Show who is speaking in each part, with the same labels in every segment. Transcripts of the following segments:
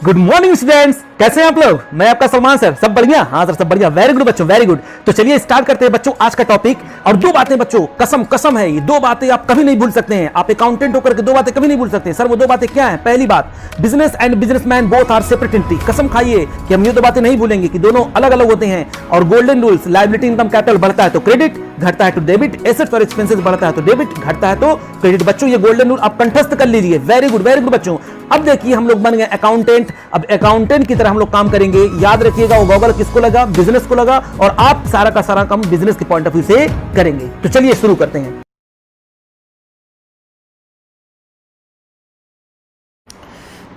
Speaker 1: Good morning students, कैसे हैं आप लोग। मैं आपका सलमान सर। सब बढ़िया? हाँ सर, सब बढ़िया। वेरी गुड बच्चों, वेरी गुड। तो चलिए स्टार्ट करते हैं बच्चों आज का टॉपिक। और दो बातें बच्चों, कसम कसम है, ये दो बातें आप कभी नहीं भूल सकते हैं। आप अकाउंटेंट होकर के दो बातें कभी नहीं भूल सकते हैं। सर वो दो बातें क्या हैं? पहली बात, business and businessman both are separate entity. कसम खाइए कि हम ये दो बातें नहीं भूलेंगे कि दोनों अलग अलग होते हैं। और golden rules, liability income capital बढ़ता है तो क्रेडिट, घटता है तो डेबिट, एसेट्स और एक्सपेंसेस बढ़ता है तो डेबिट, घटता है तो क्रेडिट। बच्चों ये गोल्डन रूल आप कंठस्थ कर लीजिए। वेरी गुड बच्चों। अब देखिए हम लोग बन गए अकाउंटेंट। अब अकाउंटेंट की तरह हम लोग काम करेंगे। याद रखिएगा वो गॉगल किसको लगा? बिजनेस को लगा। और आप सारा का सारा काम बिजनेस के पॉइंट ऑफ व्यू से करेंगे। तो चलिए शुरू करते हैं।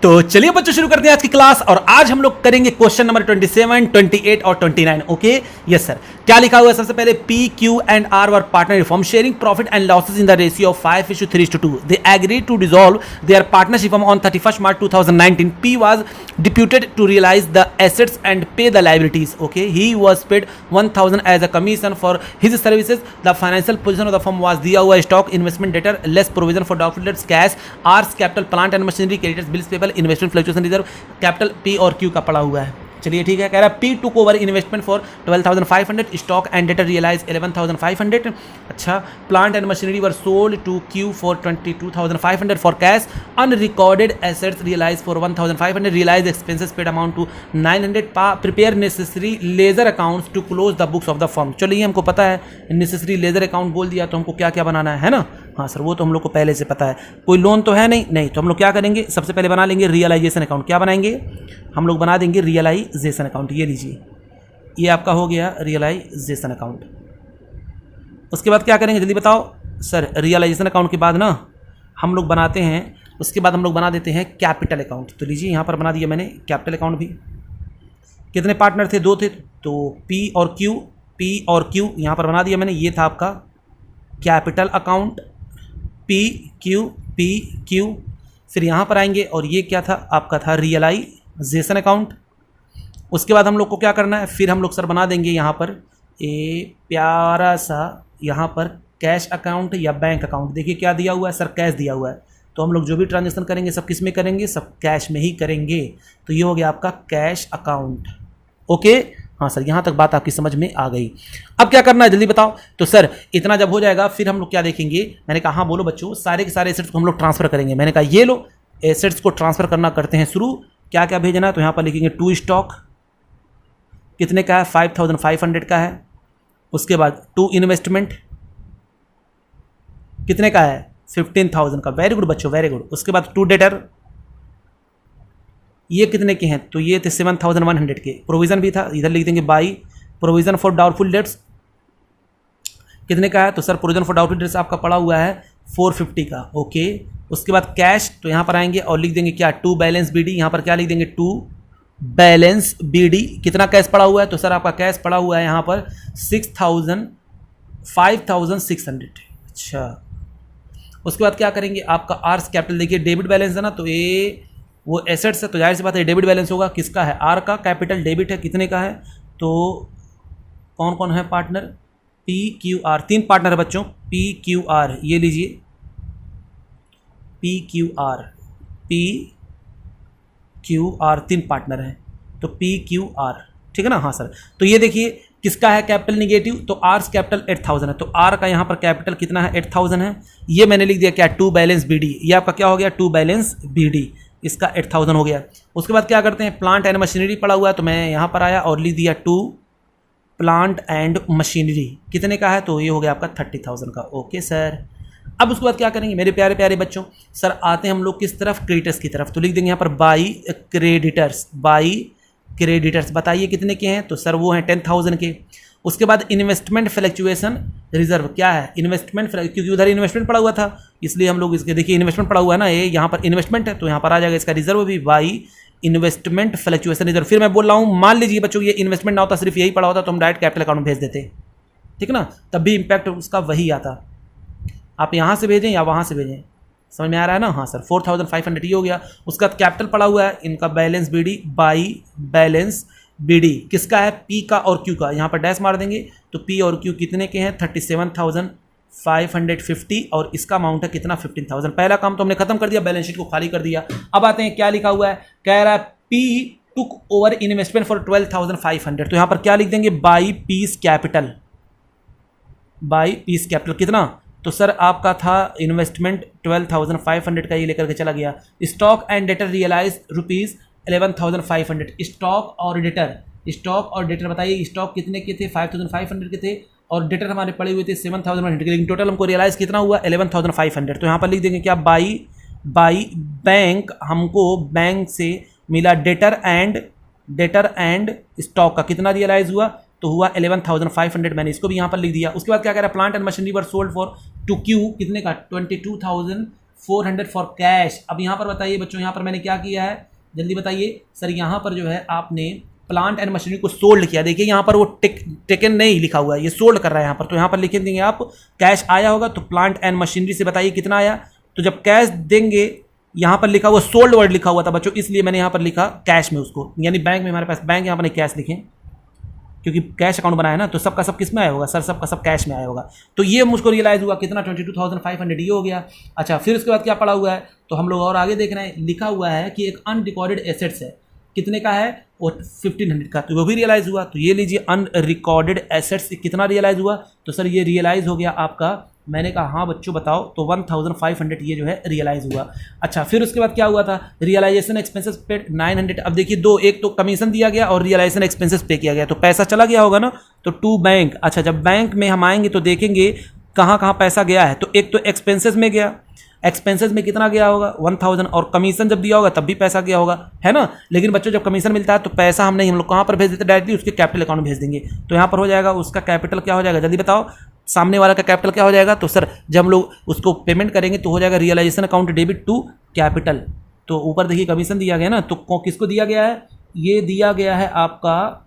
Speaker 1: तो चलिए बच्चों शुरू करते हैं आज की क्लास। और आज हम लोग करेंगे क्वेश्चन नंबर 27, 28 और 29। Okay yes sir. क्या लिखा हुआ है? सबसे पहले P, Q and R were partner in form sharing profit and losses in the ratio of 5:3:2. They agreed to dissolve their partnership on 31st March 2019. P was deputed to realize the assets and pay the liabilities. Okay, he was paid 1,000 as a commission for his services. The financial position of the firm was दिया हुआ stock, investment debtor, less provision for doubtful debts, cash, R's capital, plant and machinery, creditors, bills payable, investment fluctuation reserve, capital P और Q का पड़ा हुआ है। चलिए ठीक है। कह रहा है P took over investment for 12,500, stock and debtor realized 11,500. अच्छा, plant and machinery were sold to Q for 22,500 for cash, unrecorded assets realized for 1,500, realized expenses paid amount to 900, prepare necessary ledger accounts to close the books of the firm. चलिए हमको पता है necessary ledger account बोल दिया तो हमको क्या क्या बनाना है ना। हाँ सर वो तो हम लोग को पहले से पता है। कोई लोन तो है नहीं तो हम लोग क्या करेंगे? सबसे पहले बना लेंगे रियलाइजेशन अकाउंट। क्या बनाएंगे? हम लोग बना देंगे रियलाइजेशन अकाउंट। ये लीजिए, ये आपका हो गया रियलाइजेशन अकाउंट। उसके बाद क्या करेंगे जल्दी बताओ सर? रियलाइजेशन अकाउंट के बाद ना हम लोग बनाते हैं, उसके बाद हम लोग बना देते हैं कैपिटल अकाउंट। तो लीजिए यहाँ पर बना दिया मैंने कैपिटल अकाउंट भी। कितने पार्टनर थे? दो थे। तो P और Q यहाँ पर बना दिया मैंने। ये था आपका कैपिटल अकाउंट P Q। फिर यहाँ पर आएंगे और ये क्या था? आपका था रियलाइजेशन अकाउंट। उसके बाद हम लोग को क्या करना है? फिर हम लोग सर बना देंगे यहाँ पर प्यारा सा यहाँ पर कैश अकाउंट या बैंक अकाउंट। देखिए क्या दिया हुआ है सर? कैश दिया हुआ है। तो हम लोग जो भी ट्रांजेक्शन करेंगे सब किस में करेंगे? सब कैश में ही करेंगे। तो ये हो गया आपका कैश अकाउंट। ओके हाँ सर, यहाँ तक बात आपकी समझ में आ गई। अब क्या करना है जल्दी बताओ। तो सर इतना जब हो जाएगा फिर हम लोग क्या देखेंगे? मैंने कहा हाँ बोलो बच्चों। सारे के सारे एसेट्स को हम लोग ट्रांसफर करेंगे। मैंने कहा ये लो एसेट्स को ट्रांसफर करना करते हैं शुरू। क्या क्या भेजना है? तो यहाँ पर लिखेंगे टू स्टॉक, कितने का है? 5,500 का है। उसके बाद टू इन्वेस्टमेंट, कितने का है? 15,000 का। वेरी गुड बच्चों, वेरी गुड। उसके बाद टू डेटर, ये कितने के हैं? तो ये थे 7,100 के। प्रोविज़न भी था, इधर लिख देंगे by provision for doubtful debts, कितने का है? तो sir provision for doubtful debts आपका पड़ा हुआ है 450 का। ओके उसके बाद कैश, तो यहाँ पर आएंगे और लिख देंगे क्या? To balance BD। यहाँ पर क्या लिख देंगे? To balance BD। कितना कैश पड़ा हुआ है? तो सर आपका कैश पड़ा हुआ है यहाँ पर 5,600। अच्छा उसके बाद क्या करेंगे? आपका आर्स कैपिटल, देखिए डेबिट बैलेंस है ना, तो ये वो एसेट्स है तो जाहिर सी बात है डेबिट बैलेंस होगा। किसका है? आर का कैपिटल डेबिट है। कितने का है? तो कौन कौन है partner? P Q R, 3 partner है बच्चों। P Q R, ये लीजिए P Q R 3 पार्टनर हैं। तो P Q R ठीक है ना। हाँ सर। तो ये देखिए किसका है कैपिटल निगेटिव? तो आर्स कैपिटल 8,000 है। तो आर का यहाँ पर कैपिटल कितना है? 8,000 है। ये मैंने लिख दिया क्या? To balance BD। ये आपका क्या हो गया? To balance BD। इसका 8,000 हो गया। उसके बाद क्या करते हैं? प्लांट एंड मशीनरी पड़ा हुआ है तो मैं यहाँ पर आया और लिख दिया टू प्लांट एंड मशीनरी। कितने का है? तो ये हो गया आपका 30,000 का। Okay sir. अब उसके बाद क्या करेंगे मेरे प्यारे प्यारे बच्चों? सर आते हैं हम लोग किस तरफ? क्रेडिटर्स की तरफ। तो लिख देंगे यहाँ पर बाई क्रेडिटर्स। बताइए कितने के हैं? तो सर वो हैं 10,000 के। उसके बाद इन्वेस्टमेंट फ्लक्चुएशन रिजर्व, क्या है? इन्वेस्टमेंट, क्योंकि उधर इन्वेस्टमेंट पड़ा हुआ था इसलिए हम लोग इसके, देखिए इन्वेस्टमेंट पड़ा हुआ है ना, ये यहाँ पर इन्वेस्टमेंट है तो यहाँ पर आ जाएगा इसका रिजर्व भी बाई इन्वेस्टमेंट फ्लक्चुएशन रिजर्व। फिर मैं बोल रहा हूँ मान लीजिए बच्चों ये इन्वेस्टमेंट ना होता, सिर्फ यही पड़ा होता तो हम डायरेक्ट कैपिटल अकाउंट में भेज देते, ठीक ना, तब भी इम्पैक्ट उसका वही आता। आप यहाँ से भेजें या वहाँ से भेजें, समझ में आ रहा है ना। हाँ सर 4,500 ये हो गया। उसका कैपिटल पड़ा हुआ है इनका balance BD by balance BD। किसका है? P का और Q का। यहाँ पर डैश मार देंगे तो P और Q कितने के हैं? 37,550 और इसका अमाउंट है कितना? 15,000। पहला काम तो हमने खत्म कर दिया, बैलेंस शीट को खाली कर दिया। अब आते हैं क्या लिखा हुआ है? कह रहा है P took over investment for 12,500, तो यहाँ पर क्या लिख देंगे, by piece capital, by piece capital कितना, तो सर आपका था इन्वेस्टमेंट 12,500 का, ये लेकर के चला गया। Stock and debtor realise ₹11,500, stock और डेटर, स्टॉक और डेटर बताइए, स्टॉक कितने के थे, 5,500 के थे, और डेटर हमारे पड़े हुए थे 7,100 के, लेकिन टोटल हमको रियलाइज कितना हुआ, 11,500। तो यहाँ पर लिख देंगे क्या, बाई बैंक, हमको बैंक से मिला डेटर एंड स्टॉक का कितना रियलाइज हुआ, तो हुआ 11,500, मैंने इसको भी यहाँ पर लिख दिया। उसके बाद क्या कह रहा है, plant and machinery were sold for to Q कितने का, 22,400 फॉर कैश। अब यहाँ पर बताइए बच्चों, यहाँ पर मैंने क्या किया है, जल्दी बताइए सर। यहाँ पर जो है आपने प्लांट एंड मशीनरी को सोल्ड किया, देखिए यहाँ पर वो टेकन नहीं लिखा हुआ है, ये सोल्ड कर रहा है यहाँ पर, तो यहाँ पर लिख देंगे आप कैश आया होगा, तो प्लांट एंड मशीनरी से बताइए कितना आया, तो जब कैश देंगे, यहाँ पर लिखा हुआ सोल्ड वर्ड लिखा हुआ था बच्चों, इसलिए मैंने यहाँ पर लिखा कैश में उसको, यानी बैंक में हमारे पास बैंक, यहाँ पर नहीं कैश लिखें क्योंकि कैश अकाउंट बनाया ना, तो सबका सब किस में आया होगा सर, सबका सब कैश में आया होगा। तो ये मुझको रियलाइज हुआ कितना, 22,500, ये हो गया। अच्छा, फिर उसके बाद क्या पड़ा हुआ है, तो हम लोग और आगे देख रहे हैं, लिखा हुआ है कि एक अनरिकॉर्डेड एसेट्स है, कितने का है, वो 1,500 का, तो वो भी रियलाइज हुआ। तो ये लीजिए अनरिकॉर्डेड एसेट्स कितना रियलाइज हुआ, तो सर ये रियलाइज हो गया आपका, मैंने कहा हाँ बच्चों बताओ, तो 1,500 ये जो है रियलाइज हुआ। अच्छा, फिर उसके बाद क्या हुआ था, रियलाइजेशन एक्सपेंसेस पेड 900। अब देखिए दो, एक तो कमीशन दिया गया और रियलाइजेशन एक्सपेंसेस पे किया गया, तो पैसा चला गया होगा ना, तो टू बैंक। अच्छा, जब बैंक में हम आएंगे तो देखेंगे कहाँ कहाँ पैसा गया है, तो एक तो एक्सपेंसेस में गया, एक्सपेंसेस में कितना गया होगा, 1,000, और कमीशन जब दिया होगा तब भी पैसा गया होगा, है ना। लेकिन बच्चों जब कमीशन मिलता है तो पैसा हम नहीं, हम लोग कहाँ पर भेज देते, डायरेक्टली उसके कैपिटल अकाउंट में भेज देंगे, तो यहाँ पर हो जाएगा उसका कैपिटल क्या हो जाएगा, जल्दी बताओ, सामने वाला का कैपिटल क्या हो जाएगा, तो सर जब हम लोग उसको पेमेंट करेंगे तो हो जाएगा realisation account debit to capital. तो ऊपर देखिए कमीशन दिया गया ना, तो किसको दिया गया है, ये दिया गया है आपका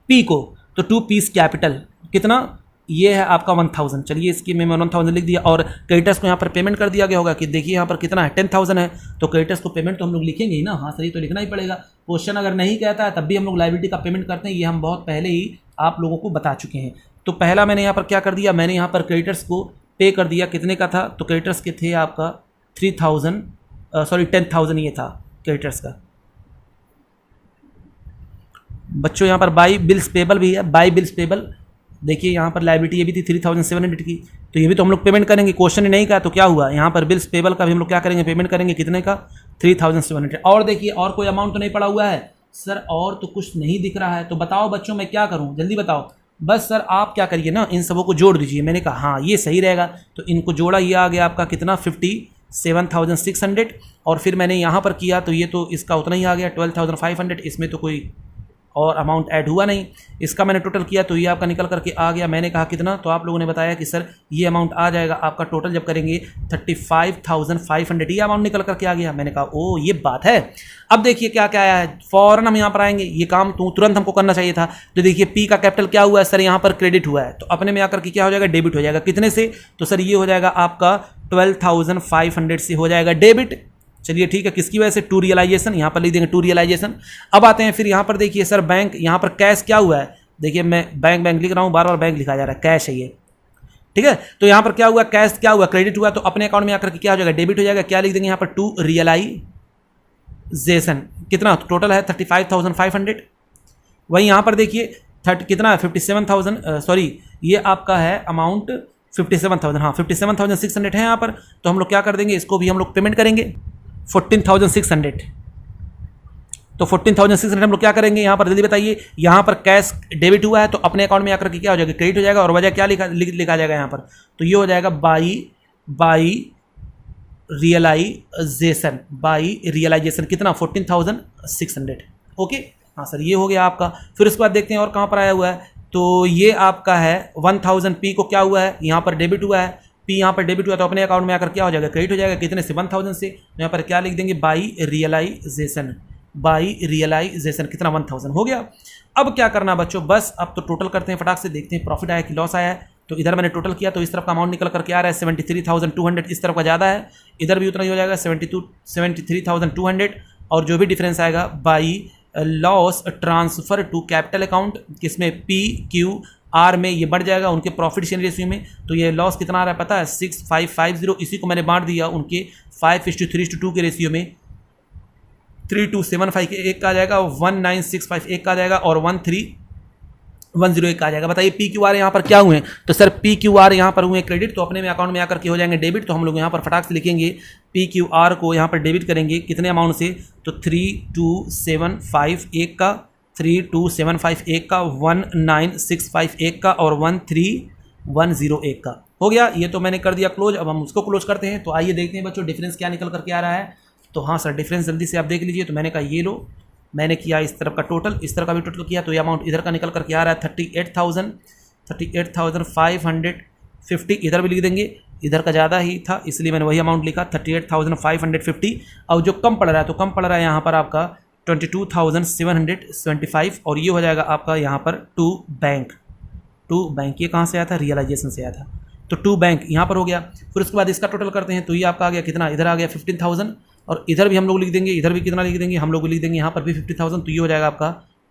Speaker 1: पी को, तो टू पीस कैपिटल कितना, ये है आपका 1,000। चलिए इसकी मैं 1,000 लिख दिया, और क्रेडिटर्स को यहाँ पर पेमेंट कर दिया गया होगा कि देखिए यहाँ पर कितना है, 10,000 है, तो क्रेडिटर्स को पेमेंट तो हम लोग लिखेंगे ही ना, हाँ सही, तो लिखना ही पड़ेगा। क्वेश्चन अगर नहीं कहता है तब भी हम लोग लायबिलिटी का पेमेंट करते हैं, ये हम बहुत पहले ही आप लोगों को बता चुके हैं। तो पहला मैंने यहाँ पर क्या कर दिया, मैंने यहाँ पर क्रेडिटर्स को पे कर दिया, कितने का था, तो क्रेडिटर्स के थे आपका 10,000 ये था क्रेडिटर्स का। बच्चों यहाँ पर बाई बिल्स पेबल भी है, बाई बिल्स पेबल, देखिए यहाँ पर लायबिलिटी ये भी थी 3,700 की, तो ये भी तो हम लोग पेमेंट करेंगे, क्वेश्चन ने नहीं कहा तो क्या हुआ, यहाँ पर बिल्स पेबल का भी हम लोग क्या करेंगे, पेमेंट करेंगे, कितने का, 3,700। और देखिए और कोई अमाउंट तो नहीं पड़ा हुआ है सर, और तो कुछ नहीं दिख रहा है, तो बताओ बच्चों मैं क्या करूँ, जल्दी बताओ। बस सर आप क्या करिए ना, इन सबों को जोड़ दीजिए, मैंने कहा हाँ ये सही रहेगा, तो इनको जोड़ा, ये आ गया आपका कितना, 57,600, और फिर मैंने यहाँ पर किया तो ये तो इसका उतना ही आ गया 12,500, इसमें तो कोई और अमाउंट ऐड हुआ नहीं। इसका मैंने टोटल किया तो ये आपका निकल करके आ गया, मैंने कहा कितना, तो आप लोगों ने बताया कि सर ये अमाउंट आ जाएगा आपका, टोटल जब करेंगे 35,500, ये अमाउंट निकल करके आ गया। मैंने कहा ओ ये बात है। अब देखिए क्या क्या आया है, फ़ौरन हम यहाँ पर आएंगे, ये काम तो तुरंत हमको करना चाहिए था। तो देखिए पी का कैपिटल क्या हुआ है सर, यहाँ पर क्रेडिट हुआ है, तो अपने में आकर के क्या हो जाएगा, डेबिट हो जाएगा, कितने से, तो सर ये हो जाएगा आपका 12,500 से हो जाएगा डेबिट। चलिए ठीक है, किसकी वजह से, टू रियलाइजेशन, यहाँ पर लिख देंगे टू रियलाइजेशन। अब आते हैं फिर यहाँ पर देखिए सर बैंक, यहाँ पर कैश क्या हुआ है, देखिए मैं बैंक लिख रहा हूँ, बार बार बैंक लिखा जा रहा है, कैश है ये, ठीक है। तो यहाँ पर क्या हुआ, कैश क्या हुआ, क्रेडिट हुआ, तो अपने अकाउंट में आकर के क्या हो जाएगा, डेबिट हो जाएगा। क्या लिख देंगे यहाँ पर, टू रियलाइजेशन, कितना टोटल है 35,500। वही यहाँ पर देखिए कितना है 57,000, सॉरी ये आपका है अमाउंट 57,000, हाँ 57,600 है यहाँ पर। तो हम लोग क्या कर देंगे, इसको भी हम लोग पेमेंट करेंगे 14,600। तो 14,600 हम लोग क्या करेंगे, यहाँ पर जल्दी बताइए, यहाँ पर कैश डेबिट हुआ है तो अपने अकाउंट में आकर के क्या हो जाएगा, क्रेडिट हो जाएगा, और वजह क्या लिखा जाएगा यहाँ पर, तो ये हो जाएगा बाई रियलाइजेशन, कितना 14,600। ओके हाँ सर ये हो गया आपका। फिर उसके बाद देखते हैं और कहाँ पर आया हुआ है, तो ये आपका है 1,000 पी को क्या हुआ है, यहाँ पर डेबिट हुआ है, पी यहाँ पर डेबिट हुआ तो अपने अकाउंट में आकर क्या हो जाएगा, क्रेडिट हो जाएगा, कितने से 1,000 से। तो यहाँ पर क्या लिख देंगे, बाई रियलाइजेशन कितना 1,000 हो गया। अब क्या करना बच्चों, बस अब तो टोटल करते हैं फटाक से, देखते हैं प्रॉफिट आया कि लॉस आया है। तो इधर मैंने टोटल किया तो इस तरफ का अमाउंट निकल करके आ रहा है 73,200, इस तरफ का ज़्यादा है, इधर भी उतना ही हो जाएगा 73,200, और जो भी डिफरेंस आएगा by loss transfer to capital account, किसमें PQR में ये बढ़ जाएगा उनके प्रॉफिट शेयरिंग रेशियो में। तो ये लॉस कितना आ रहा है पता है, 6,550, इसी को मैंने बांट दिया उनके 5:3:2 के रेशियो में। 3275 एक का आ जाएगा, 19651 एक का आ जाएगा और 1310 एक का आ जाएगा। बताइए पी क्यू आर यहाँ पर क्या हुए? तो सर पी क्यू आर यहाँ पर हुए क्रेडिट, तो अपने में अकाउंट में आकर के हो जाएंगे डेबिट। तो हम लोग यहाँ पर फटाक से लिखेंगे पी क्यू आर को यहाँ पर डेबिट करेंगे कितने अमाउंट से? तो 32751 का, 32751 का, 19651 का और 13101 का हो गया। ये तो मैंने कर दिया क्लोज। अब हम उसको क्लोज करते हैं। तो आइए देखते हैं बच्चों डिफरेंस क्या निकल करके आ रहा है। तो हाँ सर डिफरेंस जल्दी से आप देख लीजिए। तो मैंने कहा ये लो, मैंने किया इस तरफ का टोटल, इस तरफ का भी टोटल किया, तो ये अमाउंट इधर का निकल करके आ रहा है 38,550। इधर भी लिख देंगे, इधर का ज़्यादा ही था इसलिए मैंने वही अमाउंट लिखा 38,550। और जो कम पड़ रहा है तो कम पड़ रहा है यहाँ पर आपका 22,775 और ये हो जाएगा आपका यहाँ पर टू बैंक। ये कहाँ से आया था? रियलाइजेशन से आया था। तो टू बैंक यहाँ पर हो गया। फिर उसके बाद इसका टोटल करते हैं तो ये आपका आ गया कितना? इधर आ गया 15,000 और इधर भी हम लोग लिख देंगे, इधर भी कितना लिख देंगे? हम लोग लिख देंगे यहाँ पर भी 50,000। तो ये हो जाएगा आपका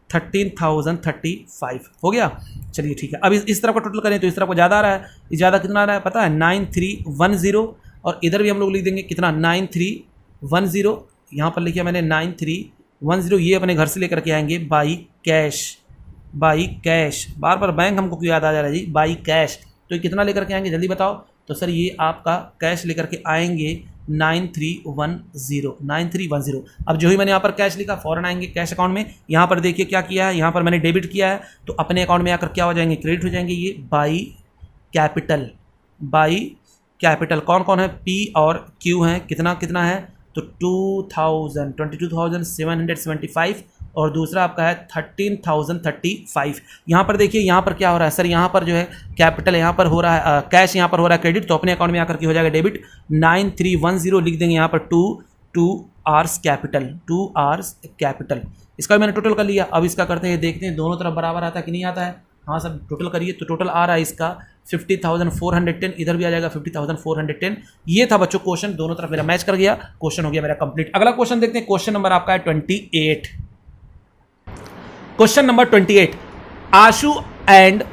Speaker 1: 13,035 हो गया। चलिए ठीक है। अब इस तरफ का टोटल करें तो इस तरफ को ज़्यादा आ रहा है। ये ज़्यादा कितना आ रहा है पता है? 9310 और इधर भी हम लोग लिख देंगे कितना? 9310। यहाँ पर लिखिए मैंने 9310। ये अपने घर से लेकर के आएंगे by cash. Bar bar bank हमको क्यों याद आ जा रहा है जी? By cash. तो ये कितना लेकर के आएंगे जल्दी बताओ? तो सर ये आपका कैश लेकर के आएंगे 9310। अब जो ही मैंने यहाँ पर कैश लिखा फौरन आएंगे कैश अकाउंट में। यहाँ पर देखिए क्या किया है, यहाँ पर मैंने डेबिट किया है तो अपने अकाउंट में आकर क्या हो जाएंगे? क्रेडिट हो जाएंगे। ये बाई कैपिटल कौन कौन है? पी और क्यू हैं। कितना कितना है? तो 22,775 और दूसरा आपका है 13,035। यहाँ पर देखिए यहाँ पर क्या हो रहा है सर? यहाँ पर जो है कैपिटल यहाँ पर हो रहा है, कैश यहाँ पर हो रहा है क्रेडिट, तो अपने अकाउंट में आकर के हो जाएगा डेबिट। 9310 लिख देंगे यहाँ पर 2 आवर्स कैपिटल। इसका भी मैंने टोटल कर लिया। अब इसका करते हैं, देखते हैं दोनों तरफ बराबर आता है कि नहीं आता है। हाँ सर टोटल करिए। तो टोटल आ रहा है इसका 50,410, इधर भी आ जाएगा 50,410। ये था बच्चों क्वेश्चन, दोनों तरफ मेरा मैच कर गया, क्वेश्चन हो गया मेरा कंप्लीट। अगला क्वेश्चन देखते हैं। क्वेश्चन नंबर आपका है 28। Question number 28। Ashu and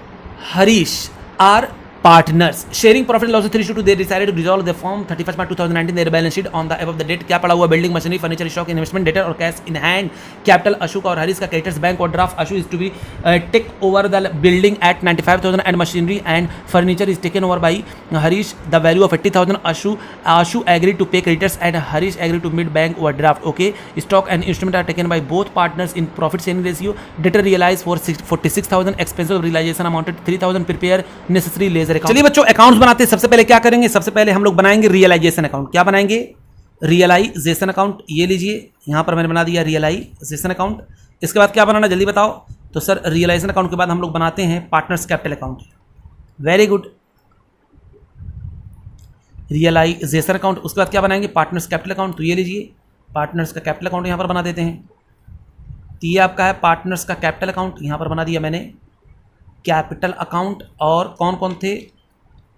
Speaker 1: Harish are partners sharing profit and loss of 3:2 they decided to dissolve the firm 31st March 2019 their balance sheet on the above the date। क्या पड़ा हुआ? Building machinery furniture stock investment debtor और cash in hand capital. Ashu का और हरीश का creditors bank और draft. Ashu is to be take over the building at 95,000 and machinery and furniture is taken over by Harish the value of 80,000। Ashu agree to pay creditors and Harish agree to meet bank overdraft. Okay stock and instrument are taken by both partners in profit sharing ratio. Debtor realise for 46,000 expensive realisation amounted 3,000 prepare necessary ledger account. चलिए बच्चों accounts बनाते हैं। सबसे पहले क्या करेंगे? सबसे पहले हम लोग बनाएंगे रियलाइजेशन अकाउंट। क्या बनाएंगे? Realisation account. ये लीजिए यहां पर मैंने बना दिया रियलाइजेशन अकाउंट। इसके बाद क्या बनाना जल्दी बताओ? तो सर रियलाइजेशन अकाउंट के बाद हम लोग बनाते हैं partners capital account. Very good, realisation account. उसके बाद क्या बनाएंगे? Partners capital account. तो ये लीजिए पार्टनर्स का कैपिटल अकाउंट यहां पर बना देते हैं। तो ये आपका है पार्टनर्स का कैपिटल अकाउंट, यहां पर बना दिया मैंने कैपिटल अकाउंट। और कौन कौन थे?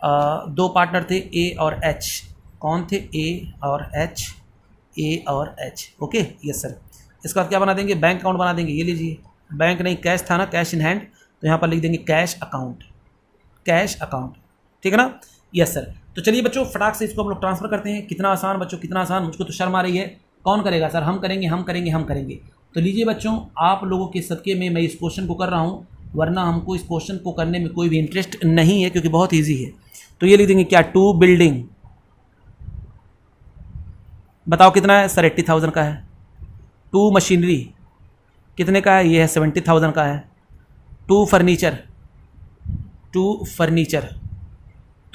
Speaker 1: दो पार्टनर थे ए और एच। कौन थे? ए और एच। Okay yes sir. इसके बाद क्या बना देंगे? बैंक अकाउंट बना देंगे। ये लीजिए बैंक नहीं कैश था ना, कैश इन हैंड, तो यहाँ पर लिख देंगे कैश अकाउंट। ठीक है ना? Yes sir. तो चलिए बच्चों फटाक से इसको हम लोग ट्रांसफर करते हैं। कितना आसान बच्चों, कितना आसान। मुझको तो शर्म आ रही है। कौन करेगा सर? हम करेंगे। तो लीजिए बच्चों आप लोगों के सदके में मैं इस क्वेश्चन को कर रहा हूँ, वरना हमको इस क्वेश्चन को करने में कोई भी इंटरेस्ट नहीं है क्योंकि बहुत ईजी है। तो ये लिख देंगे क्या? 2 बिल्डिंग। बताओ कितना है सर? 80,000 का है। 2 मशीनरी कितने का है? ये है 70,000 का है। 2 फर्नीचर।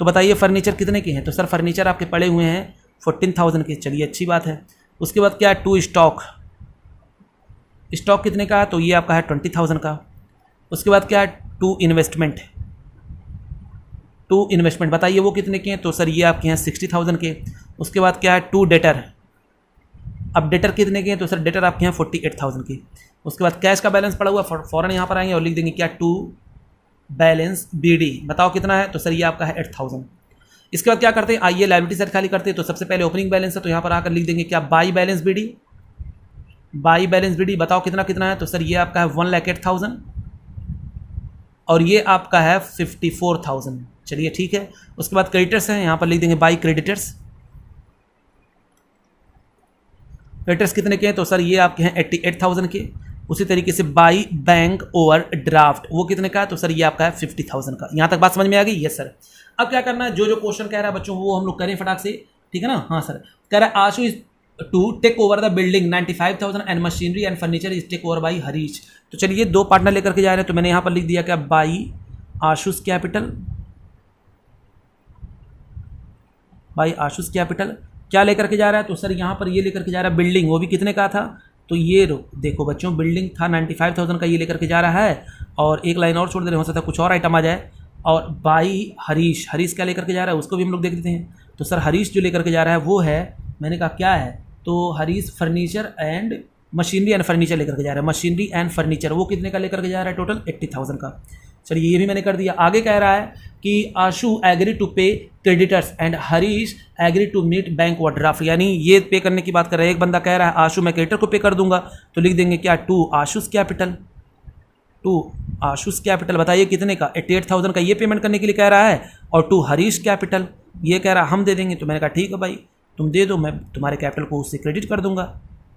Speaker 1: तो बताइए फर्नीचर कितने के हैं? तो सर फर्नीचर आपके पड़े हुए हैं 14,000 के। चलिए अच्छी बात है। उसके बाद क्या है? 2 स्टॉक कितने का है? तो ये आपका है 20,000 का। उसके बाद क्या है? 2 इन्वेस्टमेंट। बताइए वो कितने के हैं? तो सर ये आपके हैं 60,000 के। उसके बाद क्या है? 2 डेटर। अब डेटर कितने के हैं? तो सर डेटर आपके हैं 48,000 के। उसके बाद कैश का बैलेंस पड़ा हुआ, फौरन यहाँ पर आएंगे और लिख देंगे क्या? 2 बैलेंस BD। बताओ कितना है? तो सर ये आपका है 8,000। इसके बाद क्या करते हैं? आइए लायबिलिटी साइड खाली करते हैं। तो सबसे पहले ओपनिंग बैलेंस है, तो यहाँ पर आकर लिख देंगे क्या? By balance BD। बताओ कितना है? तो सर ये आपका है 1,08,000 और ये आपका है 54,000। चलिए ठीक है। उसके बाद क्रेडिटर्स हैं, यहाँ पर लिख देंगे बाई क्रेडिटर्स। क्रेडिटर्स कितने के हैं, तो सर ये आपके हैं 88,000 के। उसी तरीके से बाई बैंक ओवर ड्राफ्ट वो कितने का है, तो सर ये आपका है 50,000 का। यहाँ तक बात समझ में आ गई? Yes sir. अब क्या करना है, जो जो क्वेश्चन कह रहा है बच्चों वो हम लोग करें फटाक से, ठीक है ना। हाँ सर, कह रहा है Ashu is to take over the building 95,000 and machinery and furniture is take over by Harish. तो चलिए 2 पार्टनर लेकर के जा रहे हैं, तो मैंने यहाँ पर लिख दिया क्या, बाई आशुस कैपिटल, बाई आशुस कैपिटल क्या लेकर के जा रहा है, तो सर यहाँ पर ये लेकर के जा रहा है बिल्डिंग, वो भी कितने का था, तो ये देखो बच्चों बिल्डिंग था 95,000 का, ये लेकर के जा रहा है। और एक लाइन और छोड़ दे रहे, हो सकता है कुछ और आइटम आ जाए। और बाई हरीश, हरीश क्या लेकर के जा रहा है उसको भी हम लोग देख देते हैं। तो सर हरीश जो लेकर के जा रहा है वो है, मैंने कहा क्या है, तो Harish furniture and machinery and furniture लेकर के जा रहा है। मशीनरी एंड फर्नीचर वो कितने का लेकर के जा रहा है, टोटल 80,000 का। चलिए ये भी मैंने कर दिया। आगे कह रहा है कि Ashu agree to pay creditors and Harish agree to meet bank overdraft, यानी ये पे करने की बात कर रहा है। एक बंदा कह रहा है आशु मैं क्रेडिटर को पे कर दूंगा, तो लिख देंगे क्या, to Ashu's capital, to Ashu's capital बताइए कितने का, 88,000 का ये पेमेंट करने के लिए कह रहा है। और टू हरीश कैपिटल ये कह रहा है हम दे देंगे, तो मैंने कहा ठीक है भाई तुम दे दो, मैं तुम्हारे कैपिटल को उससे क्रेडिट कर दूंगा।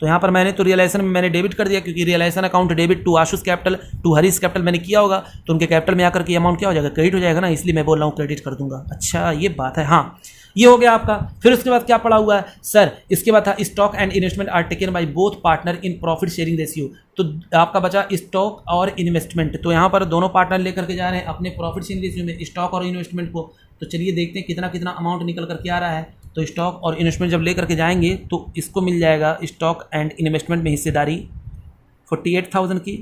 Speaker 1: तो यहाँ पर मैंने तो रियलाइजेशन में मैंने डेबिट कर दिया, क्योंकि realization account debit to Ashu's capital to Harish capital मैंने किया होगा, तो उनके कैपिटल में आकर के अमाउंट क्या हो जाएगा, क्रेडिट हो जाएगा ना, इसलिए मैं बोल रहा हूँ क्रेडिट कर दूंगा। अच्छा ये बात है, हाँ ये हो गया आपका। फिर उसके बाद क्या पड़ा हुआ है सर, इसके बाद था stock and investment are taken by both partner in profit sharing ratio. तो आपका बचा स्टॉक और इन्वेस्टमेंट, तो यहाँ पर दोनों पार्टनर लेकर के जा रहे हैं अपने प्रॉफिट शेयरिंग रेशियो में स्टॉक और इन्वेस्टमेंट को। तो चलिए देखते हैं कितना कितना अमाउंट निकल करके आ रहा है। तो स्टॉक और इन्वेस्टमेंट जब लेकर के जाएंगे तो इसको मिल जाएगा स्टॉक एंड इन्वेस्टमेंट में हिस्सेदारी 48,000 की,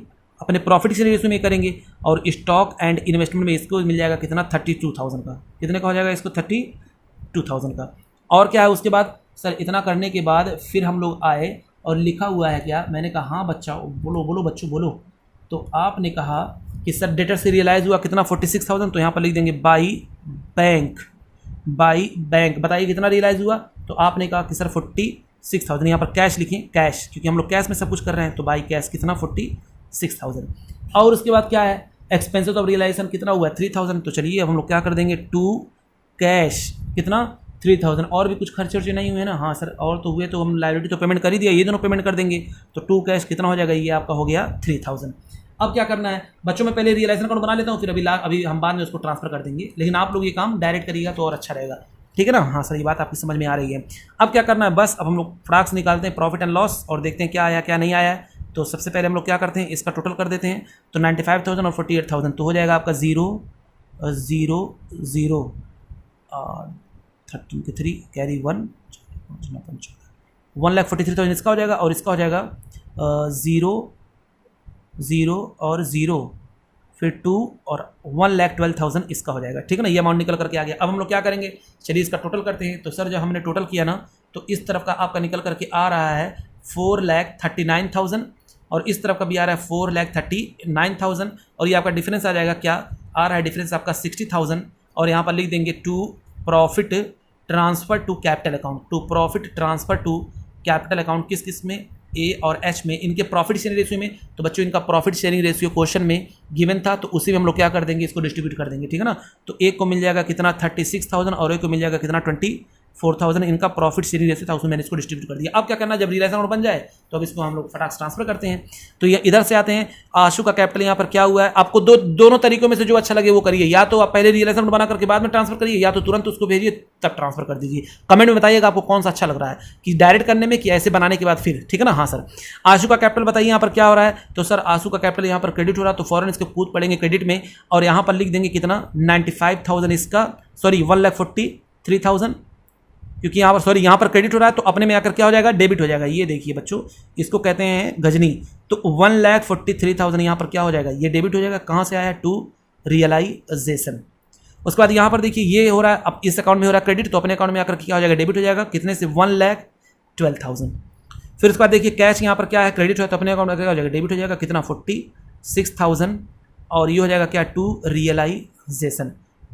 Speaker 1: अपने प्रॉफिट शेयरिंग रेशियो में करेंगे। और स्टॉक एंड इन्वेस्टमेंट में इसको मिल जाएगा कितना, 32,000 का। कितने का हो जाएगा इसको, 32,000 का। और क्या है उसके बाद सर, इतना करने के बाद फिर हम लोग आए और लिखा हुआ है क्या, मैंने कहा हाँ बच्चा बोलो बोलो बच्चों बोलो। तो आपने कहा कि सर डेटर से रियलाइज़ हुआ कितना, 46,000, तो यहाँ पर लिख देंगे बाई बैंक, बाई बैंक बताइए कितना रियलाइज़ हुआ। तो आपने कहा कि सर 46,000, यहाँ पर कैश लिखें, कैश, क्योंकि हम लोग कैश में सब कुछ कर रहे हैं, तो बाई कैश कितना 46,000। और उसके बाद क्या है, एक्सपेंसेस ऑफ रियलाइजेशन कितना हुआ है 3,000। तो चलिए अब हम लोग क्या कर देंगे, टू कैश कितना 3,000। और भी कुछ खर्चे वर्चे नहीं हुए ना, हाँ सर और तो हुए, तो हम लायबिलिटी तो पेमेंट कर ही दिया, ये दोनों पेमेंट कर देंगे। तो टू कैश कितना हो जाएगा, ये आपका हो गया 3,000। अब क्या करना है बच्चों, मैं पहले रियलाइजेशन अकाउंट बना लेता हूँ, फिर अभी हम बाद में उसको ट्रांसफर कर देंगे, लेकिन आप लोग ये काम डायरेक्ट करिएगा तो और अच्छा रहेगा, ठीक है ना। हाँ सर ये बात आपकी समझ में आ रही है। अब क्या करना है, बस अब हम लोग फटाक से निकालते हैं प्रॉफिट एंड लॉस और देखते हैं क्या आया क्या नहीं आया है। तो सबसे पहले हम लोग क्या करते हैं, इसका टोटल कर देते हैं। तो 95,000 और 48,000 तो हो जाएगा आपका 0 0 0 13 के 3 कैरी 1 1,43,000 इसका हो जाएगा। और इसका हो जाएगा 0 0 और 0 फिर 2 और 1,12,000 इसका हो जाएगा, ठीक है ना। ये अमाउंट निकल करके आ गया। अब हम लोग क्या करेंगे, चलिए इसका टोटल करते हैं। तो सर जब हमने टोटल किया ना, तो इस तरफ का आपका निकल करके आ रहा है 4,39,000 और इस तरफ का भी आ रहा है 4,39,000 और ये आपका डिफरेंस आ जाएगा, क्या आ रहा है डिफरेंस आपका 60,000। और यहाँ पर लिख देंगे to profit transfer to capital account, to profit transfer to capital account किस किस में, ए और एच में, इनके प्रॉफिट शेयरिंग रेशियो में। तो बच्चों इनका प्रॉफिट शेयरिंग रेशियो क्वेश्चन में गिवन था, तो उसी में हम लोग क्या कर देंगे, इसको डिस्ट्रीब्यूट कर देंगे, ठीक है ना। तो एक को मिल जाएगा कितना 36,000 और एक को मिल जाएगा कितना 24,000, इनका प्रॉफिट शेयरिंग रेशियो था, उसमें मैंने इसको डिस्ट्रीब्यूट कर दिया। अब क्या करना, जब रियलाइजेशन अकाउंट बन जाए तो अब इसको हम लोग फटाक ट्रांसफर करते हैं। तो ये इधर से आते हैं, आशु का कैपिटल यहाँ पर क्या हुआ है, आपको दोनों तरीकों में से जो अच्छा लगे वो करिए, या तो आप पहले रियलाइजेशन अकाउंट बना करके बाद में ट्रांसफर करिए, या तो तुरंत उसको भेजिए तब ट्रांसफर कर दीजिए। कमेंट में बताइएगा आपको कौन सा अच्छा लग रहा है, कि डायरेक्ट करने में कि ऐसे बनाने के बाद फिर, ठीक है ना। हाँ सर, आशु का कैपिटल बताइए यहाँ पर क्या हो रहा है। तो सर आशु का कैपिटल यहाँ पर क्रेडिट हो रहा है, तो फॉरन इसके कूद पड़ेंगे क्रेडिट में और यहाँ पर लिख देंगे कितना 95,000 इसका, सॉरी 1,43,000, क्योंकि यहाँ पर सॉरी यहाँ पर क्रेडिट हो रहा है तो अपने में आकर क्या हो जाएगा, डेबिट हो जाएगा। ये देखिए बच्चों, इसको कहते हैं गजनी। तो 1,43,000 यहाँ पर क्या हो जाएगा, ये डेबिट हो जाएगा। कहाँ से आया, टू रियलाइजेशन। उसके बाद यहाँ पर देखिए ये हो रहा है, अब इस अकाउंट में हो रहा है क्रेडिट, तो अपने अकाउंट में आकर क्या हो जाएगा, डेबिट हो जाएगा। कितने से, 1,12,000। फिर उसके बाद देखिए कैश यहाँ पर क्या है, क्रेडिट हो तो अपने अकाउंट में क्या हो जाएगा, डेबिट हो जाएगा। कितना 46,000 और ये हो जाएगा क्या, टू रियलाइजेशन।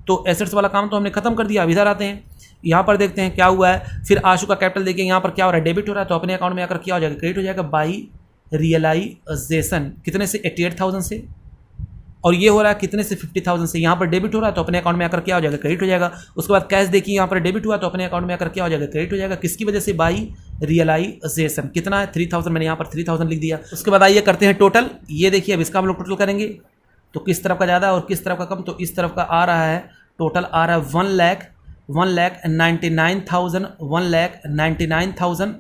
Speaker 1: तो एसेट्स वाला काम तो हमने खत्म कर दिया। अब इधर आते हैं, यहाँ पर देखते हैं क्या हुआ है। फिर आशु का कैपिटल देखिए यहाँ पर क्या हो रहा है, डेबिट हो रहा है, तो अपने अकाउंट में आकर क्या हो जाएगा, क्रेडिट हो जाएगा बाई रियलाइजेशन। कितने से, 88,000 से। और ये हो रहा है कितने से, 50,000 से। यहाँ पर डेबिट हो रहा है तो अपने अकाउंट में आकर क्या हो जाएगा, क्रेडिट हो जाएगा। उसके बाद कैश देखिए यहाँ पर डेबिट हुआ तो अपने अकाउंट में आकर क्या हो जाएगा, क्रेडिट हो जाएगा। किसकी वजह से, बाई रियलाइजेशन कितना है 3000, मैंने यहाँ पर 3000 लिख दिया। उसके बाद आइए करते हैं टोटल। ये देखिए अब इसका हम लोग टोटल करेंगे तो किस तरफ का ज़्यादा और किस तरफ का कम, तो इस तरफ का आ रहा है टोटल आ रहा है 1,99,000 1,99,000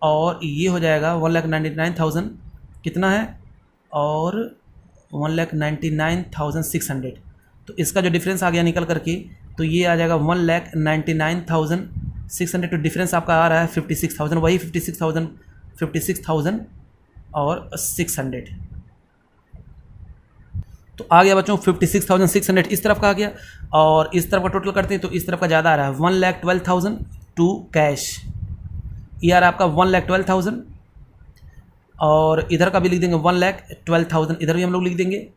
Speaker 1: और ये हो जाएगा 1,99,000 कितना है और 1,99,600। तो इसका जो डिफरेंस आ गया निकल करके तो ये आ जाएगा 1,99,600। तो डिफरेंस आपका आ रहा है 56,000, वही 56,000 और 600। तो आ गया बच्चों 56,600 इस तरफ का आ गया और इस तरफ का टोटल करते हैं तो इस तरफ का ज़्यादा आ रहा है 1,12,000 टू कैश, ये आ रहा है आपका 1,12,000 और इधर का भी लिख देंगे 1,12,000, इधर भी हम लोग लिख देंगे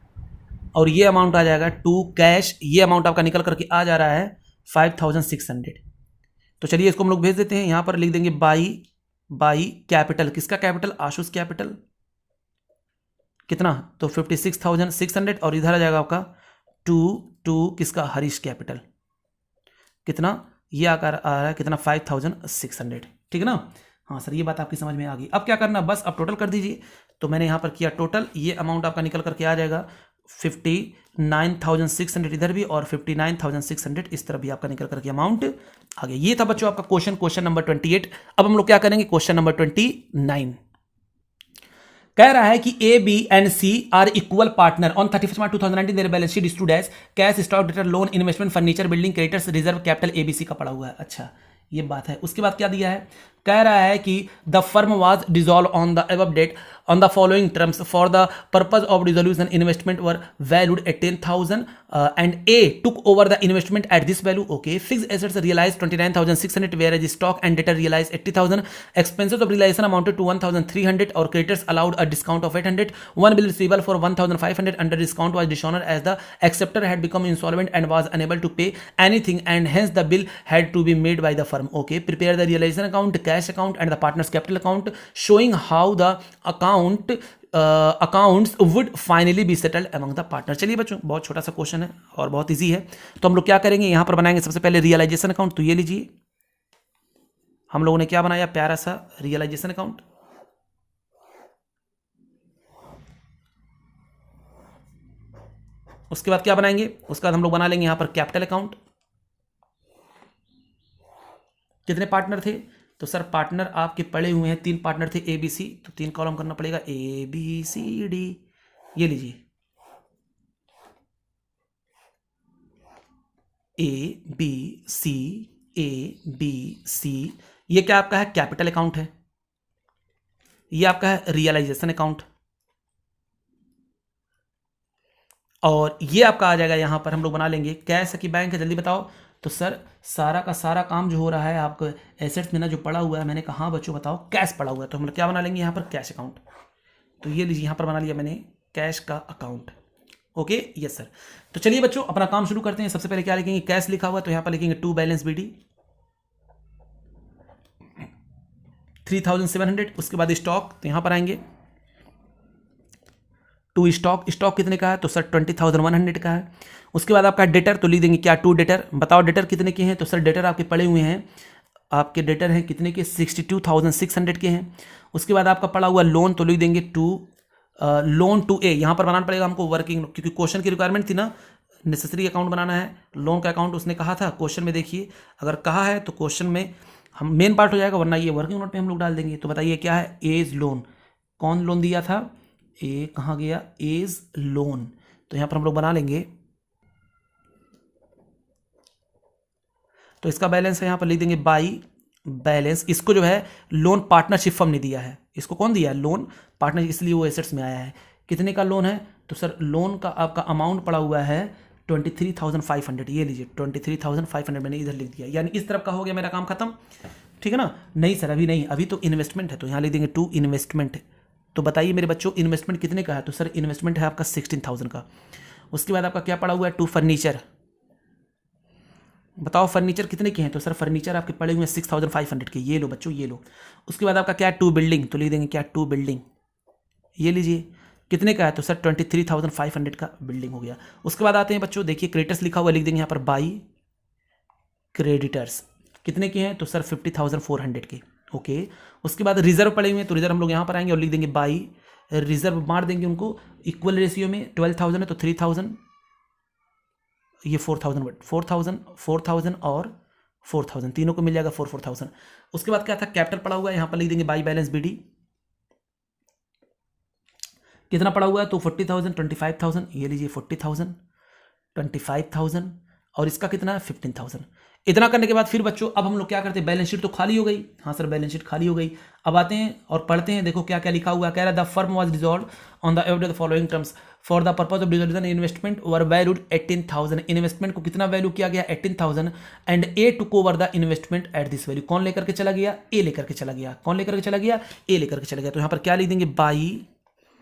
Speaker 1: और ये अमाउंट आ जाएगा टू कैश, ये अमाउंट आपका निकल करके आ जा रहा है 5,600। तो चलिए इसको हम लोग भेज देते हैं, यहाँ पर लिख देंगे बाई कैपिटल, किसका कैपिटल, आशुष कैपिटल, कितना तो 56,600 और इधर आ जाएगा आपका टू किसका, हरीश कैपिटल, कितना ये आकर आ रहा है कितना 5,600, ठीक है ना। हाँ सर ये बात आपकी समझ में आ गई। अब क्या करना, बस अब टोटल कर दीजिए। तो मैंने यहाँ पर किया टोटल, ये अमाउंट आपका निकल करके आ जाएगा 59,600 इधर भी और 59,600 इस तरफ भी आपका निकल करके अमाउंट आ गया। ये था बच्चों आपका क्वेश्चन नंबर 28। अब हम लोग क्या करेंगे, क्वेश्चन नंबर 29 कह रहा है कि A B and C are equal partner on 31 March 2019 their balance sheet stood as cash, stock, debtor, loan, investment, furniture, building, creditors, reserve, capital, ABC का पड़ा हुआ है। अच्छा ये बात है। उसके बाद क्या दिया है, कह रहा है कि the firm was dissolve on the above date on the following terms for the purpose of dissolution investment were valued at 10,000 and A took over the investment at this value. Okay, fix assets realise 29,600 whereas stock and debtor realise 80,000, expenses of realisation amounted to 1,300 और creditors allowed a discount of 800, one bill receivable for 1,500 under discount was dishonored as the acceptor had become insolvent and was unable to pay anything and hence the bill had to be made by the firm. Okay, prepare the realization account, cash account and the partner's capital account showing how the accounts would finally be settled among the partners। चलिए बच्चों बहुत छोटा सा question है और बहुत easy है। तो हम लोग क्या करेंगे, यहाँ पर बनाएंगे सबसे पहले रियलाइजेशन अकाउंट। तो ये लीजिए हम लोगों ने क्या बनाया, प्यारा सा रियलाइजेशन अकाउंट। उसके बाद क्या बनाएंगे, उसके बाद हम लोग बना लेंगे यहाँ पर कैपिटल अकाउंट। कितने पार्टनर थे, तो सर पार्टनर आपके पड़े हुए हैं 3 पार्टनर थे ए बी सी, तो 3 कॉलम करना पड़ेगा ए बी सी डी। ये लीजिए ए बी सी, ये क्या आपका है, कैपिटल अकाउंट है। ये आपका है रियलाइजेशन अकाउंट और ये आपका आ जाएगा यहाँ पर हम लोग बना लेंगे कैश की बैंक है। जल्दी बताओ, तो सर सारा का सारा काम जो हो रहा है आपको एसेट्स में ना जो पड़ा हुआ है, मैंने कहा बच्चों बताओ कैश पड़ा हुआ है, तो हम लोग क्या बना लेंगे यहाँ पर कैश अकाउंट। तो ये लीजिए यहाँ पर बना लिया मैंने कैश का अकाउंट। Okay yes sir. तो चलिए बच्चों अपना काम शुरू करते हैं। सबसे पहले क्या लिखेंगे, कैश लिखा हुआ तो यहाँ पर लिखेंगे टू बैलेंस बी डी 3,700। उसके बाद स्टॉक, तो यहाँ पर आएंगे टू स्टॉक, स्टॉक कितने का है, तो सर 20,100 का है। उसके बाद आपका डेटर, तो लिख देंगे क्या, टू डेटर। बताओ डेटर कितने के हैं, तो सर डेटर आपके पड़े हुए हैं, आपके डेटर हैं कितने के, 62,600 के हैं। उसके बाद आपका पड़ा हुआ लोन, तो लिख देंगे टू लोन टू ए। यहाँ पर बनाना पड़ेगा हमको वर्किंग, क्योंकि क्वेश्चन की रिक्वायरमेंट थी ना, नेसेसरी अकाउंट बनाना है। लोन का अकाउंट उसने कहा था क्वेश्चन में, देखिए अगर कहा है तो क्वेश्चन में हम मेन पार्ट हो जाएगा, वरना ये वर्किंग नोट पे हम लोग डाल देंगे। तो बताइए क्या है, एज लोन, कौन लोन दिया था, ए कहाँ गया, एज लोन। तो यहाँ पर हम लोग बना लेंगे, तो इसका बैलेंस है यहाँ पर लिख देंगे बाई बैलेंस। इसको जो है लोन पार्टनरशिप फर्म ने दिया है, इसको कौन दिया है, लोन पार्टनर, इसलिए वो एसेट्स में आया है। कितने का लोन है, तो सर लोन का आपका अमाउंट पड़ा हुआ है 23,500। ये लीजिए 23,500 मैंने इधर लिख दिया, यानी इस तरफ का हो गया मेरा काम खत्म, ठीक है ना। नहीं सर अभी नहीं, अभी तो इन्वेस्टमेंट है, तो यहाँ लिख देंगे टू इन्वेस्टमेंट। तो बताइए मेरे बच्चों इन्वेस्टमेंट कितने का है, तो सर इन्वेस्टमेंट है आपका 16,000 का। उसके बाद आपका क्या पड़ा हुआ है, टू फर्नीचर। बताओ फर्नीचर कितने के हैं, तो सर फर्नीचर आपके पड़े हुए हैं 6,500 के। ये लो बच्चों ये लो। उसके बाद आपका क्या, टू बिल्डिंग, तो लिख देंगे क्या, टू बिल्डिंग। ये लीजिए कितने का है, तो सर 23,500 का बिल्डिंग हो गया। उसके बाद आते हैं बच्चों, देखिए क्रेडिटर्स लिखा हुआ, लिख देंगे यहाँ पर बाई क्रेडिटर्स। कितने के हैं, तो सर 50,400 के। ओके। उसके बाद रिजर्व पड़े हुए हैं तो रिजर्व हम लोग यहाँ पर आएंगे और लिख देंगे बाई रिजर्व, मार देंगे उनको इक्वल रेशियो में। 12,000 है तो 3,000, ये 4,000 4,000 और 4,000 तीनों को मिल जाएगा 4,000। उसके बाद क्या था, कैपिटल पड़ा हुआ है, यहाँ पर लिख देंगे बाई बैलेंस बीडी। कितना पड़ा हुआ है तो 40,000 25,000, ये लीजिए 40,000 25,000 और इसका कितना है 15,000। इतना करने के बाद फिर बच्चों अब हम लोग क्या करते हैं, बैलेंस शीट तो खाली हो गई। हाँ सर बैलेंस शीट खाली हो गई। अब आते हैं और पढ़ते हैं, देखो क्या क्या लिखा हुआ है। कह रहा है the firm was dissolved on the average the following terms for the purpose of dissolution investment were valued 18,000। Investment को कितना वैल्यू किया गया 18,000 and A took over the investment at this value. कौन लेकर के चला गया, ए लेकर के चला गया। कौन लेकर के चला गया, ए लेकर के चला गया। तो यहाँ पर क्या लिख देंगे बाई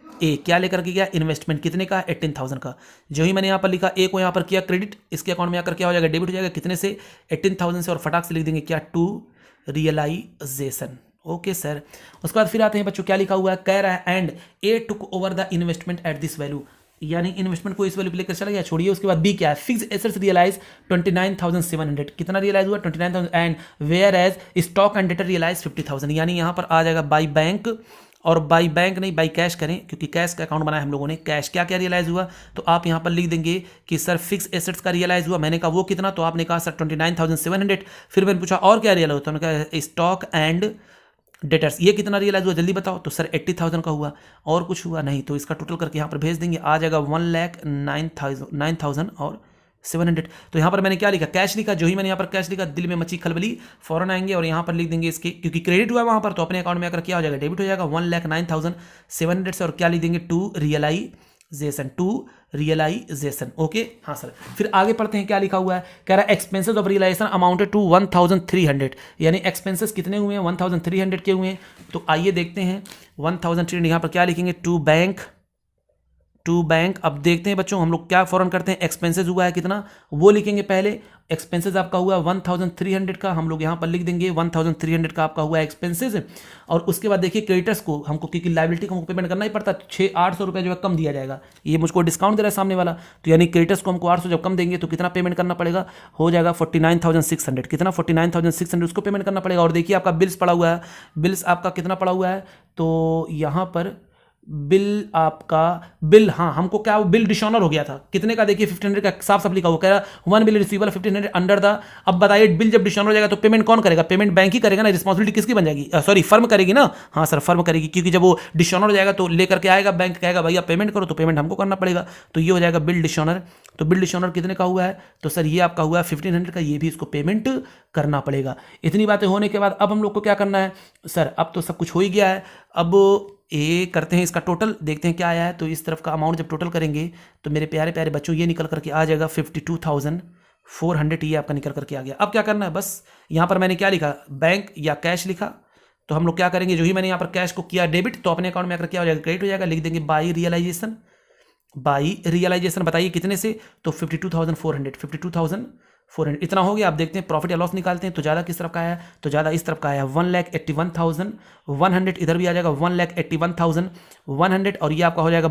Speaker 1: ए, क्या लेकर के गया इन्वेस्टमेंट कितने का 18,000 का। जो ही मैंने यहाँ पर लिखा ए को यहाँ पर किया क्रेडिट, इसके अकाउंट में आकर क्या हो जाएगा डेबिट हो जाएगा कितने से 18,000 से, और फटाक से लिख देंगे क्या टू रियलाइजेशन। Okay sir. उसके बाद फिर आते हैं बच्चों क्या लिखा हुआ है, कह रहा है and A took over the investment at this value, यानी इन्वेस्टमेंट को इस वैल्यू पे लेकर चला गया, छोड़िए। उसके बाद बी क्या है, फिक्स एसेट्स रियलाइज 29,700, कितना रियलाइज हुआ 29,000 and whereas stock and debtor realise 50,000, यानी यहाँ पर आ जाएगा बाई बैंक, और बाई बैंक नहीं बाई कैश करें क्योंकि कैश का अकाउंट बनाया हम लोगों ने। कैश क्या क्या रियलाइज हुआ तो आप यहाँ पर लिख देंगे कि सर फिक्स एसेट्स का रियलाइज हुआ। मैंने कहा वो कितना, तो आपने कहा सर 29,700। फिर मैंने पूछा और क्या रियलाइज होता है, मैंने कहा स्टॉक एंड डेटर्स, ये कितना रियलाइज हुआ जल्दी बताओ, तो सर 80,000 का हुआ। और कुछ हुआ नहीं, तो इसका टोटल करके यहाँ पर भेज देंगे, आ जाएगा 1,09,000 और 700। तो यहाँ पर मैंने क्या लिखा, कैश लिखा। जो ही मैंने यहाँ पर कैश लिखा दिल में मची खलबली, फौरन आएंगे और यहाँ पर लिख देंगे इसके, क्योंकि क्रेडिट हुआ वहाँ पर तो अपने अकाउंट में आकर क्या हो जाएगा डेबिट हो जाएगा 1,09,700 से, और क्या लिख देंगे टू रियलाइजेशन। ओके हाँ सर। फिर आगे पढ़ते हैं क्या लिखा हुआ है, कह रहा है expenses of realisation amounted to 1,300, यानी एक्सपेंसेस कितने हुए हैं 1,300 के हुए हैं। तो आइए देखते हैं 1,300 यहाँ पर क्या लिखेंगे टू बैंक। अब देखते हैं बच्चों हम लोग क्या फौरन करते हैं, एक्सपेंसेस हुआ है कितना वो लिखेंगे पहले। एक्सपेंसेस आपका हुआ 1,300 का, हम लोग यहाँ पर लिख देंगे 1,300 का आपका हुआ एक्सपेंसेस। और उसके बाद देखिए क्रेडिटर्स को हमको, क्योंकि लाइबिलिटी को हमको पेमेंट करना ही पड़ता है, 600-800 रुपये जो है कम दिया जाएगा। ये मुझको डिस्काउंट दे रहा है सामने वाला, तो यानी क्रेडिटर्स को हमको 800 जब कम देंगे तो कितना पेमेंट करना पड़ेगा, हो जाएगा 49,600। कितना 49,600 उसको पेमेंट करना पड़ेगा। और देखिए आपका बिल्स पड़ा हुआ है, बिल्स आपका कितना पड़ा हुआ है, तो यहाँ पर बिल आपका बिल, हाँ हमको क्या बिल डिशॉनर हो गया था कितने का, देखिए 1,500 का साफ साफ लिखा हुआ, कह रहा 1 बिल रिसीवेबल 1,500 अंडर द। अब बताइए बिल जब डिशॉनर हो जाएगा तो पेमेंट कौन करेगा, पेमेंट बैंक ही करेगा ना, रिस्पॉन्सिबिलिटी किसकी बन जाएगी, सॉरी फर्म करेगी ना। हाँ सर फर्म करेगी, क्योंकि जब वो डिशॉनर हो जाएगा तो लेकर के आएगा बैंक, कहेगा भैया पेमेंट करो, तो पेमेंट हमको करना पड़ेगा। तो ये हो जाएगा बिल डिशॉनर। तो बिल डिशॉनर कितने का हुआ है, तो सर ये आपका हुआ है 1,500 का, ये भी इसको पेमेंट करना पड़ेगा। इतनी बातें होने के बाद अब हम लोग को क्या करना है, सर अब तो सब कुछ हो ही गया है, अब ये करते हैं इसका टोटल, देखते हैं क्या आया है। तो इस तरफ का अमाउंट जब टोटल करेंगे तो मेरे प्यारे प्यारे बच्चों ये निकल करके आ जाएगा 52,400, ये आपका निकल करके आ गया। अब क्या करना है, बस यहाँ पर मैंने क्या लिखा, बैंक या कैश लिखा, तो हम लोग क्या करेंगे, जो ही मैंने यहाँ पर कैश को किया डेबिट तो अपने अकाउंट में आकर क्या हो जाएगा क्रेडिट हो जाएगा। लिख देंगे बाई रियलाइजेशन, बताइए कितने से, तो 52,400 इतना हो गया। आप देखते हैं प्रॉफिट या लॉस निकालते हैं तो ज़्यादा किस तरफ का आया, तो ज़्यादा इस तरफ का आया 1,81,100, इधर भी आ जाएगा 1,81,100, और ये आपका हो जाएगा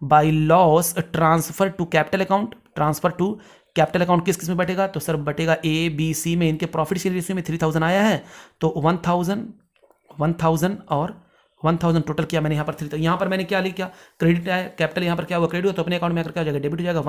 Speaker 1: by loss transfer to capital account. Transfer to capital account किस किस में बटेगा, तो सर बटेगा ए बी सी में। इनके प्रॉफिट शेयर रेशियो में 3,000 आया है, तो 1,000 और 1,000 टोटल किया मैंने यहाँ पर 3,000। यहाँ पर मैंने क्या लिखा, क्रेडिट आया, कैपिटल यहाँ पर क्या हुआ क्रेडिट हुआ, तो अपने अकाउंट में आकर क्या हो जाएगा डेबिट हो जाएगा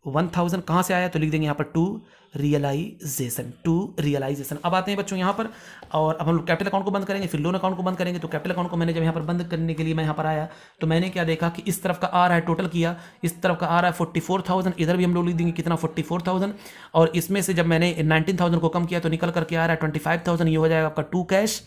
Speaker 1: 1,000 कहाँ से आया, तो लिख देंगे यहाँ पर टू रियलाइजेशन। अब आते हैं बच्चों यहाँ पर, और अब हम लोग कैपिटल अकाउंट को बंद करेंगे, फिर लोन अकाउंट को बंद करेंगे। तो कैपिटल अकाउंट को मैंने जब यहाँ पर बंद करने के लिए मैं यहाँ पर आया तो मैंने क्या देखा कि इस तरफ का आ रहा है, टोटल किया इस तरफ का आ रहा है 44,000, इधर भी हम लोग लिख देंगे कितना 44,000, और इसमें से जब मैंने 19,000 को कम किया तो निकल करके आ रहा है 25,000, ये हो जाएगा आपका टू कैश।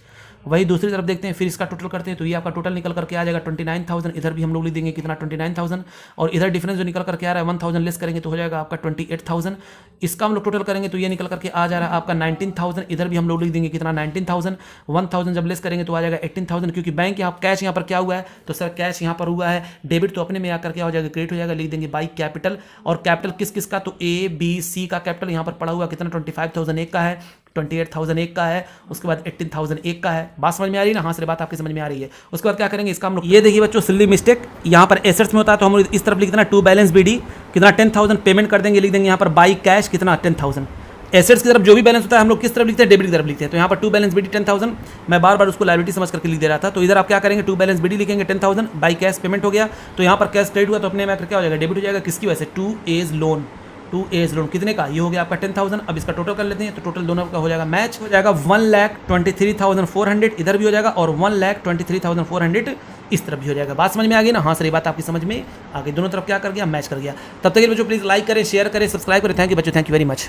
Speaker 1: वही दूसरी तरफ देखते हैं, फिर इसका टोटल करते हैं तो ये आपका टोटल निकल करके आ जाएगा 29,000, इधर भी हम लोग लिख देंगे कितना 29,000, और इधर डिफरेंस जो निकल करके आ रहा है 1,000 लेस करेंगे तो हो जाएगा आपका 28,000। इसका हम लोग टोटल करेंगे तो ये निकल करके आ जा रहा है आपका 19,000, इधर भी हम लोग लिख देंगे कितना 19,000, 1,000 जब लेस करेंगे तो आ जाएगा 18,000, क्योंकि बैंक यहाँ कैश यहाँ पर क्या हुआ है, तो सर कैश यहाँ पर हुआ है डेबिट, तो अपने में आकर क्या हो जाएगा क्रेडिट हो जाएगा। लिख देंगे बाई कैपिटल, और कैपिटल किस किस का, तो ए बी सी का कैपिटल यहाँ पर पड़ा हुआ कितना 25,000 एक का है, 28,000 एक का है, उसके बाद 18,000 एक का है। बात समझ में आ रही है ना, हाँ सर बात आपकी समझ में आ रही है। उसके बाद क्या करेंगे, इसका हम लोग ये देखिए बच्चों सिली मिस्टेक, यहाँ पर एसेट्स में होता है तो हम लोग इस तरफ लिख देना टू बैलेंस बीडी कितना 10,000 पेमेंट कर देंगे, लिख देंगे यहाँ पर बाई कैश कितना 10,000, एसेट्स की तरफ जो भी बैलेंस होता है हम लोग किस तरफ लिखते हैं, डेबिट की तरफ लिखते हैं। तो यहाँ पर टू बैलेंस बीडी 10,000, मैं बार बार उसको लायबिलिटी समझ करके लिख दे रहा था। तो इधर आप क्या करेंगे, टू बैलेंस बीडी लिखेंगे 10,000, बाई कैश पेमेंट हो गया। तो यहाँ पर कैश क्रेडिट हुआ तो अपने में क्या हो जाएगा, डेबिट हो जाएगा। किसकी वजह से, to A's loan, to A's loan कितने का, ये हो गया आपका 10,000। अब इसका टोटल कर लेते हैं, तो टोटल दोनों का हो जाएगा मैच, हो जाएगा 1,23,400 इधर भी हो जाएगा और 1,23,400 इस तरफ भी हो जाएगा। बात समझ में आ गई ना? हाँ सर, ये बात आपकी समझ में आ गई। दोनों तरफ क्या कर गया, मैच कर गया। तब तक के बच्चों प्लीज़ लाइक करें, शेयर करें, सब्सक्राइब करें। थैंक यू बच्चों, थैंक यू वेरी मच।